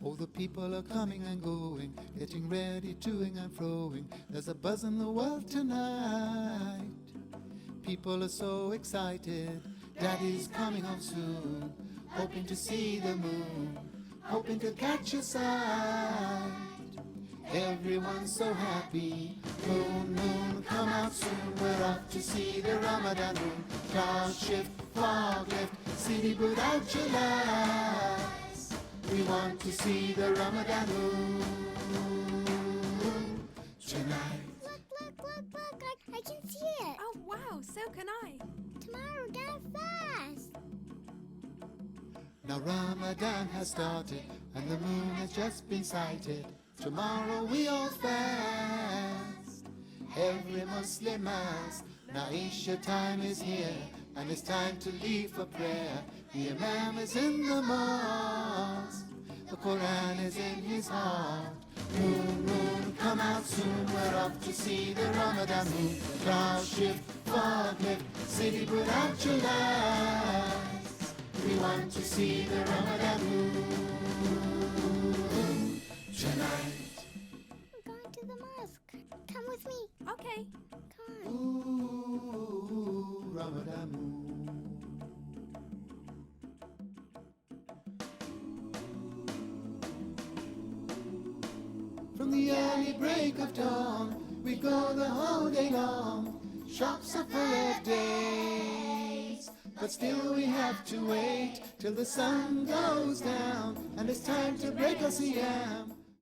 All the people are coming and going, getting ready, toing and froing. There's a buzz in the world tonight. People are so excited, Daddy's coming home soon, hoping to see the moon, hoping to catch a sight. Everyone's so happy. Moon, moon, come out soon. We're off to see the Ramadan moon. Cloud shift, fog lift, city put out your lights. We want to see the Ramadan moon tonight. Look, I can see it. Oh wow, so can I. Tomorrow, get fast. Now Ramadan has started and the moon has just been sighted. Tomorrow we all fast, every Muslim must. Now Isha time is here and it's time to leave for prayer. The Imam is in the mosque, the Quran is in his heart. Moon, moon, come out soon. We're off to see the Ramadan moon. Cloud shift, fog lift, city put out your lights. We want to see the Ramadan moon tonight. I'm going to the mosque. Come with me. Okay. Come on. Ooh, Ramadan moon. From the early break of dawn, we go the whole day long. Shops are full of days, but still we have to wait till the sun goes down, and it's time to break us Siyam.